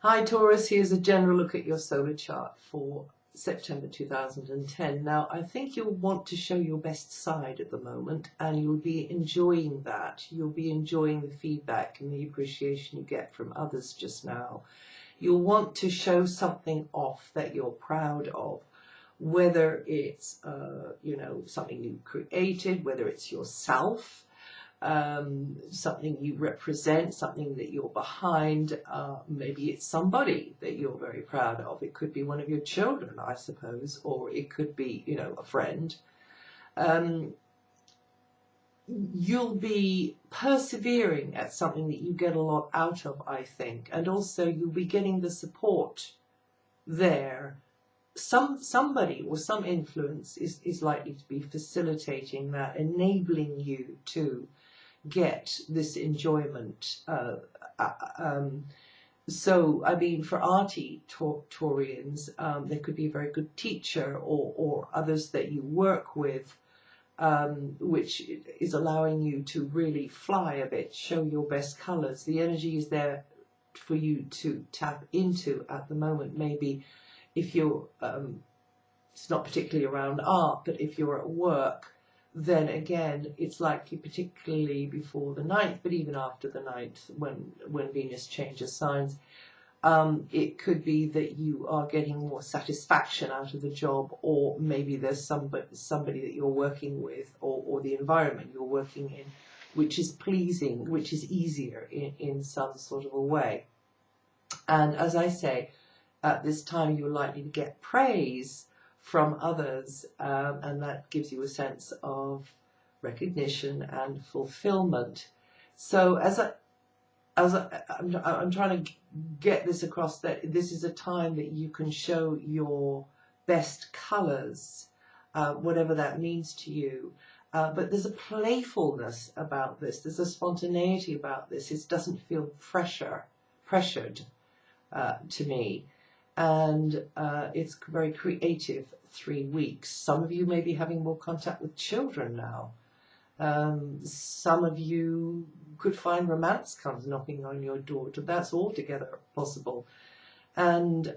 Hi Taurus, here's a general look at your solar chart for September 2010. Now, I think you'll want to show your best side at the moment, and you'll be enjoying that. You'll be enjoying the feedback and the appreciation you get from others just now. You'll want to show something off that you're proud of, whether it's, something you created, whether it's yourself, something you represent, something that you're behind. Maybe it's somebody that you're very proud of. It could be one of your children, I suppose, or it could be, a friend. You'll be persevering at something that you get a lot out of, I think, and also you'll be getting the support there. Somebody or some influence is likely to be facilitating that, enabling you to get this enjoyment. So, I mean, for arty Taurians, there could be a very good teacher or others that you work with, which is allowing you to really fly a bit, show your best colors. The energy is there for you to tap into at the moment. Maybe if you're, it's not particularly around art, but if you're at work, then again, it's likely, particularly before the 9th, but even after the 9th, when Venus changes signs, it could be that you are getting more satisfaction out of the job, or maybe there's somebody that you're working with, or the environment you're working in, which is pleasing, which is easier in some sort of a way. And as I say, at this time you're likely to get praise from others, and that gives you a sense of recognition and fulfillment. So I'm trying to get this across, that this is a time that you can show your best colors, whatever that means to you. But there's a playfulness about this. There's a spontaneity about this. It doesn't feel pressured to me. And it's very creative 3 weeks. Some of you may be having more contact with children now. Some of you could find romance comes knocking on your door. That's altogether possible. And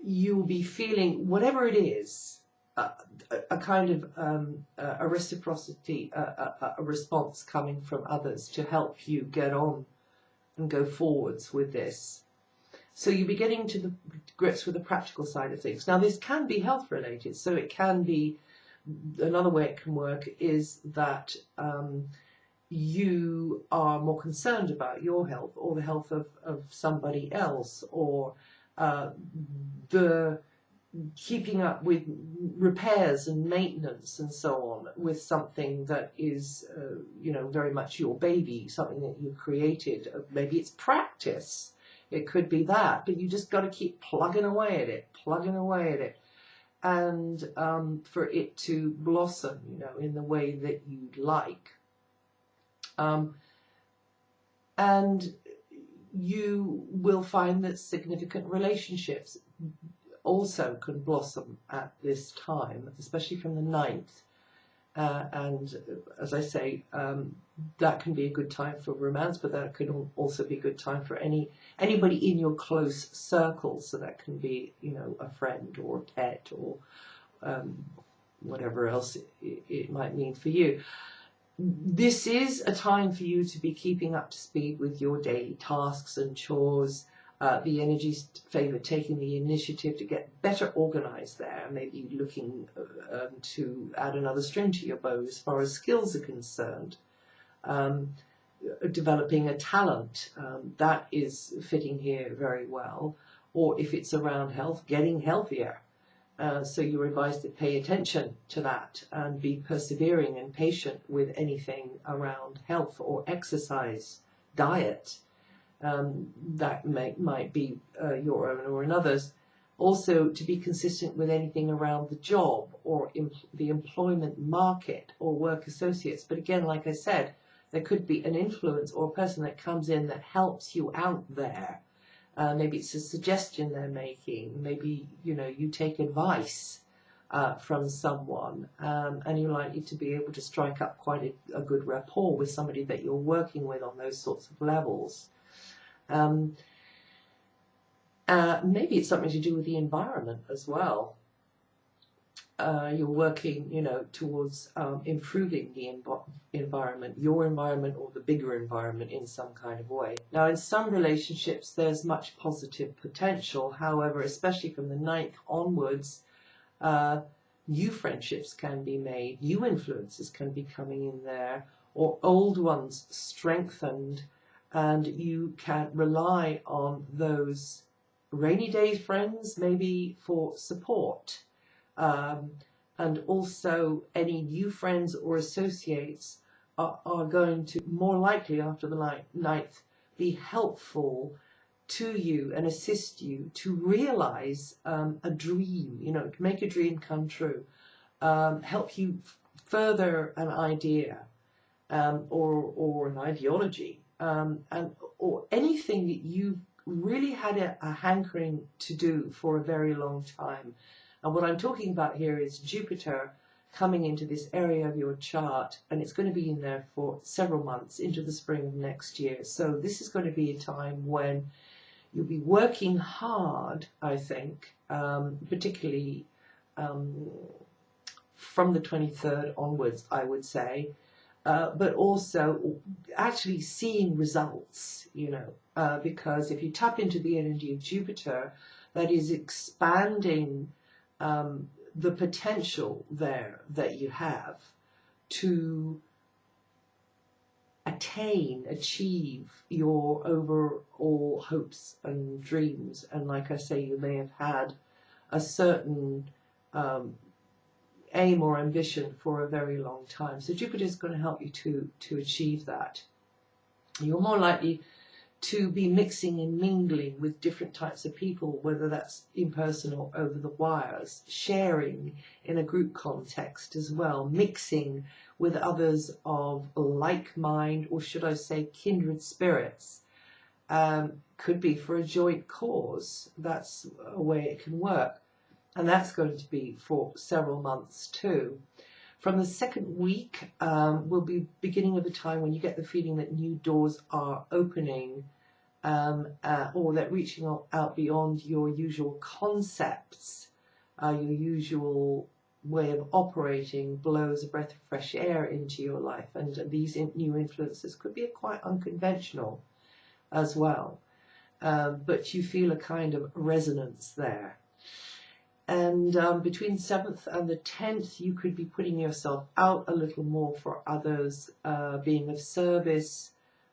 you'll be feeling, whatever it is, a kind of a reciprocity, a response coming from others to help you get on and go forwards with this. So you'll be getting to the grips with the practical side of things. Now, this can be health related, so it can be, another way it can work is that you are more concerned about your health or the health of somebody else, or the keeping up with repairs and maintenance and so on with something that is, very much your baby, something that you created. Maybe it's practice. It could be that, but you just got to keep plugging away at it, and for it to blossom, in the way that you'd like. And you will find that significant relationships also can blossom at this time, especially from the 9th. And as I say, that can be a good time for romance, but that can also be a good time for anybody in your close circle. So that can be, a friend or a pet or whatever else it might mean for you. This is a time for you to be keeping up to speed with your daily tasks and chores. The energies favour taking the initiative to get better organised there, maybe looking to add another string to your bow as far as skills are concerned. Developing a talent, that is fitting here very well. Or if it's around health, getting healthier. So you're advised to pay attention to that and be persevering and patient with anything around health or exercise, diet. That might be your own or another's. Also, to be consistent with anything around the job or the employment market or work associates. But again, like I said, there could be an influence or a person that comes in that helps you out there. Maybe it's a suggestion they're making. Maybe, you take advice from someone, and you're likely to be able to strike up quite a good rapport with somebody that you're working with on those sorts of levels. Maybe it's something to do with the environment as well. You're working, towards improving the environment, your environment or the bigger environment in some kind of way. Now, in some relationships, there's much positive potential. However, especially from the 9th onwards, new friendships can be made, new influences can be coming in there, or old ones strengthened, and you can rely on those rainy day friends maybe for support. And also any new friends or associates are going to more likely after the 9th be helpful to you and assist you to realize a dream, to make a dream come true, help you further an idea or an ideology, or anything that you've really had a hankering to do for a very long time. And what I'm talking about here is Jupiter coming into this area of your chart, and it's going to be in there for several months into the spring of next year. So this is going to be a time when you'll be working hard, I think, particularly from the 23rd onwards, I would say, but also actually seeing results, because if you tap into the energy of Jupiter, that is expanding the potential there that you have to achieve your overall hopes and dreams. And like I say, you may have had a certain aim or ambition for a very long time. So Jupiter is going to help you to achieve that. You're more likely to be mixing and mingling with different types of people, whether that's in person or over the wires, sharing in a group context as well, mixing with others of like mind, or should I say kindred spirits. Could be for a joint cause. That's a way it can work. And that's going to be for several months too. From the second week will be beginning of a time when you get the feeling that new doors are opening, or that reaching out beyond your usual concepts, your usual way of operating blows a breath of fresh air into your life. And these new influences could be quite unconventional as well. But you feel a kind of resonance there. And between the 7th and the 10th, you could be putting yourself out a little more for others, being of service,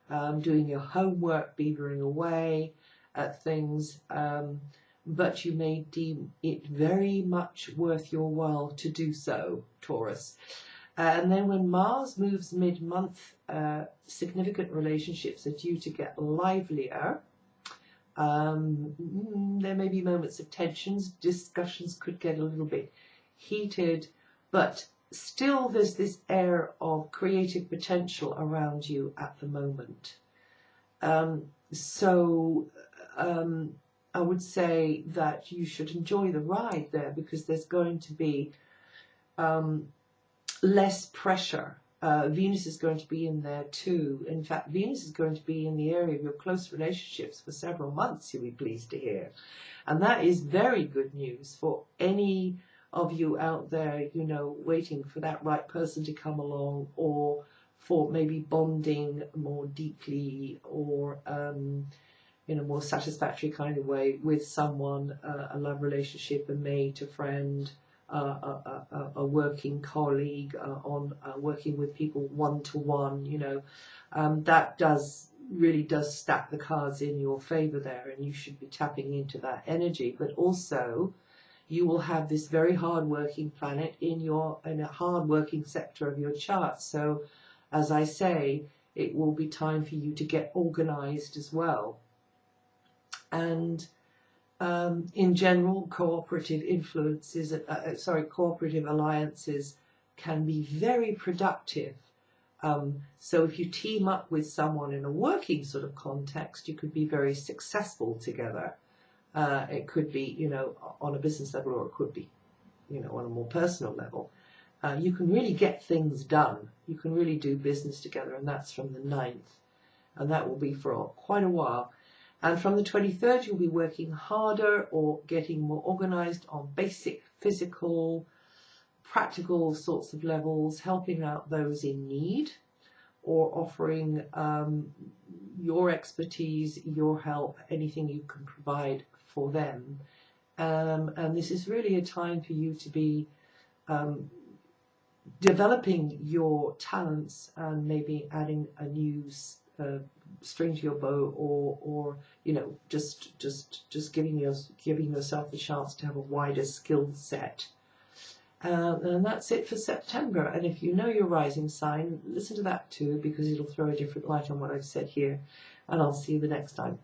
doing your homework, beavering away at things. But you may deem it very much worth your while to do so, Taurus. And then when Mars moves mid-month, significant relationships are due to get livelier. There may be moments of tensions, discussions could get a little bit heated, but still there's this air of creative potential around you at the moment. So I would say that you should enjoy the ride there, because there's going to be less pressure. Venus is going to be in there too. In fact, Venus is going to be in the area of your close relationships for several months, you'll be pleased to hear. And that is very good news for any of you out there, waiting for that right person to come along, or for maybe bonding more deeply, or in a more satisfactory kind of way with someone, a love relationship, a mate, a friend, a working colleague, on working with people one-to-one, that really does stack the cards in your favor there, and you should be tapping into that energy. But also, you will have this very hard-working planet in a hard-working sector of your chart. So, as I say, it will be time for you to get organized as well. And in general, cooperative alliances can be very productive. So if you team up with someone in a working sort of context, you could be very successful together. It could be, on a business level, or it could be, on a more personal level. You can really get things done. You can really do business together, and that's from the 9th. And that will be for quite a while. And from the 23rd, you'll be working harder or getting more organized on basic physical, practical sorts of levels, helping out those in need, or offering your expertise, your help, anything you can provide for them. And this is really a time for you to be developing your talents and maybe adding a new string to your bow, or you know, just giving yourself the chance to have a wider skill set. And that's it for September. And if you know your rising sign, listen to that too, because it'll throw a different light on what I've said here. And I'll see you the next time.